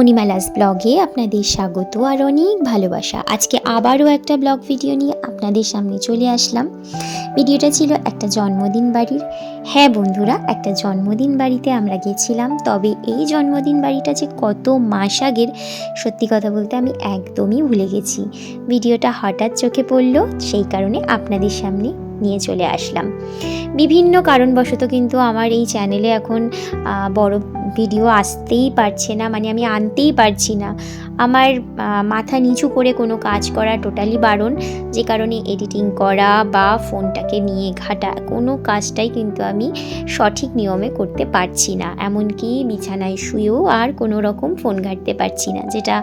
মণিমালাস ব্লগে আপনাদের স্বাগত আর অনেক ভালোবাসা। আজকে আবারও একটা ব্লগ ভিডিও নিয়ে আপনাদের সামনে চলে আসলাম। ভিডিওটা ছিল একটা জন্মদিন বাড়ির। হ্যাঁ বন্ধুরা, একটা জন্মদিন বাড়িতে আমরা গেছিলাম। তবে এই জন্মদিন বাড়িটা যে কত মাস আগের, সত্যি কথা বলতে আমি একদমই ভুলে গেছি। ভিডিওটা হঠাৎ চোখে পড়লো, সেই কারণে আপনাদের সামনে নিয়ে চলে আসলাম। বিভিন্ন কারণবশত কিন্তু আমার এই চ্যানেলে এখন বড় ভিডিও আসতেই পারছে না, মানে আমি আনতেই পারছি না। আমার মাথা নিচু করে কোনো কাজ করা টোটালি বারণ, যে কারণে এডিটিং করা বা ফোনটাকে নিয়ে ঘাটা কোনো কাজটাই কিন্তু আমি সঠিক নিয়মে করতে পারছি না। এমনকি বিছানায় শুয়েও আর কোনো রকম ফোন ঘাঁটতে পারছি না, যেটা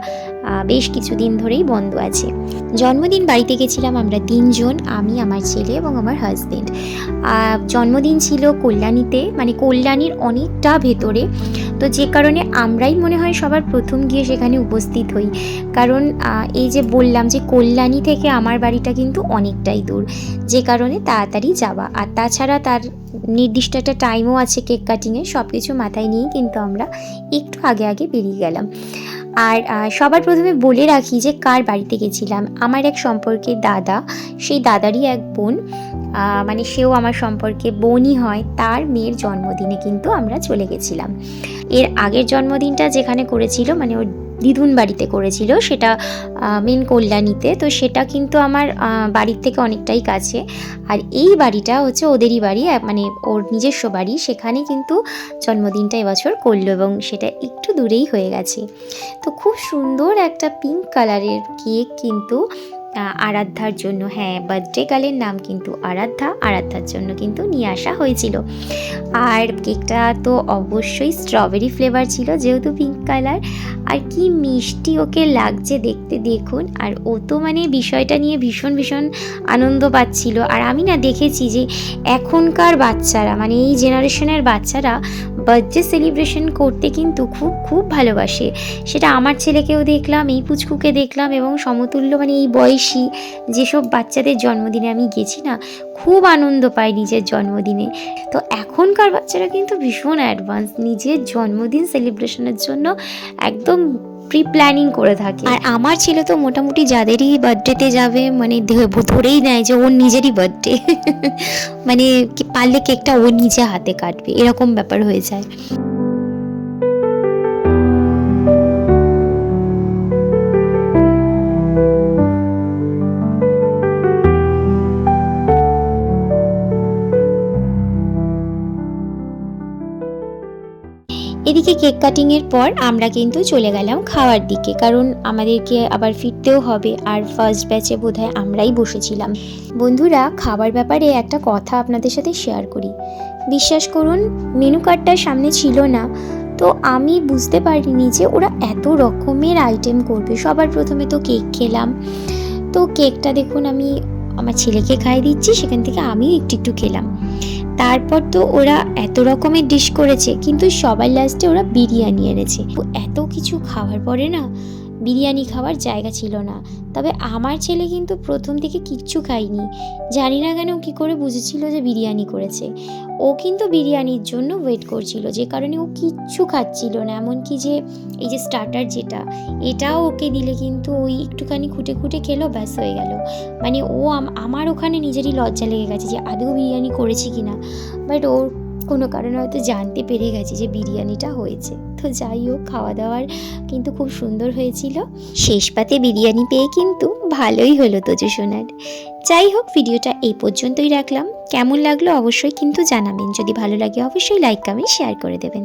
বেশ কিছুদিন ধরেই বন্ধ আছে। জন্মদিন বাড়িতে গেছিলাম আমরা তিনজন, আমি, আমার ছেলে এবং আমার হাজবেন্ড। জন্মদিন ছিল কল্যাণীতে, মানে কল্যাণীর অনেকটা ভেতরে। তো যে কারণে আমরাই মনে হয় সবার প্রথম গিয়ে সেখানে উপস্থিত হই, কারণ এই যে বললাম যে কল্যাণী থেকে আমার বাড়িটা কিন্তু অনেকটাই দূর, যে কারণে তাড়াতাড়ি যাওয়া। আর তাছাড়া তার নির্দিষ্ট একটা টাইমও আছে কেক কাটিংয়ে। সব কিছু মাথায় নিয়েই কিন্তু আমরা একটু আগে আগে বেরিয়ে গেলাম। আর সবার প্রথমে বলে রাখি যে কার বাড়িতে গেছিলাম। আমার এক সম্পর্কে দাদা, সেই দাদারই এক বোন, মানে সেও আমার সম্পর্কে বোনই হয়, তার মেয়ের জন্মদিনে কিন্তু আমরা চলে গেছিলাম। এর আগের জন্মদিনটা যেখানে করেছিল, মানে ওর দিদুন বাড়িতে করেছিল, সেটা মেন কল্যাণীতে। তো সেটা কিন্তু আমার বাড়ির থেকে অনেকটাই কাছে। আর এই বাড়িটা হচ্ছে ওদেরই বাড়ি, মানে ওর নিজস্ব বাড়ি। সেখানে কিন্তু জন্মদিনটা এবছর করলো এবং সেটা একটু দূরেই হয়ে গেছে। তো খুব সুন্দর একটা পিঙ্ক কালারের কেক কিন্তু আরাধ্যার জন্য, হ্যাঁ বার্থডে গার্লের নাম কিন্তু আরাধ্যার জন্য কিন্তু নিয়ে আসা হয়েছিল। আর কেকটা তো অবশ্যই স্ট্রবেরি ফ্লেভার ছিল, যেহেতু পিঙ্ক কালার। আর কি মিষ্টি ওকে লাগছে দেখতে, দেখুন। আর ও তো মানে বিষয়টা নিয়ে ভীষণ ভীষণ আনন্দ পাচ্ছিল। আর আমি না দেখেছি যে এখনকার বাচ্চারা, মানে এই জেনারেশনের বাচ্চারা বার্থডে সেলিব্রেশন করতে কিন্তু খুব খুব ভালোবাসে। সেটা আমার ছেলেকেও দেখলাম, এই পুচকুকে দেখলাম, এবং সমতুল্য মানে এই বয়সী যেসব বাচ্চাদের জন্মদিনে আমি গেছি না, খুব আনন্দ পাই নিজের জন্মদিনে। তো এখনকার বাচ্চারা কিন্তু ভীষণ অ্যাডভান্স, নিজের জন্মদিন সেলিব্রেশনের জন্য একদম প্রি প্ল্যানিং করে থাকে। আর আমার ছেলে তো মোটামুটি যাদেরই বার্থডেতে যাবে, মানে ধরেই নেয় যে ওর নিজেরই বার্থডে মানে পারলে কেকটা ও নিজে হাতে কাটবে, এরকম ব্যাপার হয়ে যায়। এদিকে কেক কাটিংয়ের পর আমরা কিন্তু চলে গেলাম খাওয়ার দিকে, কারণ আমাদেরকে আবার ফিরতেও হবে। আর ফার্স্ট ব্যাচে বোধহয় আমরাই বসেছিলাম। বন্ধুরা, খাবার ব্যাপারে একটা কথা আপনাদের সাথে শেয়ার করি। বিশ্বাস করুন, মেনু কার্ডটা সামনে ছিল না, তো আমি বুঝতে পারিনি যে ওরা এত রকমের আইটেম করবে। সবার প্রথমে তো কেক খেলাম। তো কেকটা দেখুন আমি আমার ছেলেকে খাইয়ে দিচ্ছি, সেখান থেকে আমিও একটু একটু খেলাম। তারপর তো ওরা এত রকমের ডিশ করেছে, কিন্তু সবার লাস্টে ওরা বিরিয়ানি এনেছে। এত কিছু খাওয়ার পরে না বিরিয়ানি খাওয়ার জায়গা ছিল না। তবে আমার ছেলে কিন্তু প্রথম থেকে কিচ্ছু খায়নি, জানি না কেন কী করে বুঝেছিল যে বিরিয়ানি করেছে। ও কিন্তু বিরিয়ানির জন্য ওয়েট করছিল, যে কারণে ও কিচ্ছু খাচ্ছিল না। এমনকি যে এই যে স্টার্টার যেটা, এটাও ওকে দিলে কিন্তু ওই একটুখানি খুঁটে খুঁটে খেলো, ব্যাস হয়ে গেল। মানে ও আমার ওখানে নিজেরই লজ্জা লেগে গেছে যে আদৌ বিরিয়ানি করেছি কিনা। বাট ওর কোনো কারণে হয়তো জানতে পেরে গেছে যে বিরিয়ানিটা হয়েছে। তো যাই হোক, খাওয়া দাওয়ার কিন্তু খুব সুন্দর হয়েছিল। শেষ পাতে বিরিয়ানি পেয়ে কিন্তু ভালোই হলো তোজো সোনার। যাই হোক, ভিডিওটা এই পর্যন্তই রাখলাম। কেমন লাগলো অবশ্যই কিন্তু জানাবেন। যদি ভালো লাগে অবশ্যই লাইক কমেন্ট শেয়ার করে দেবেন।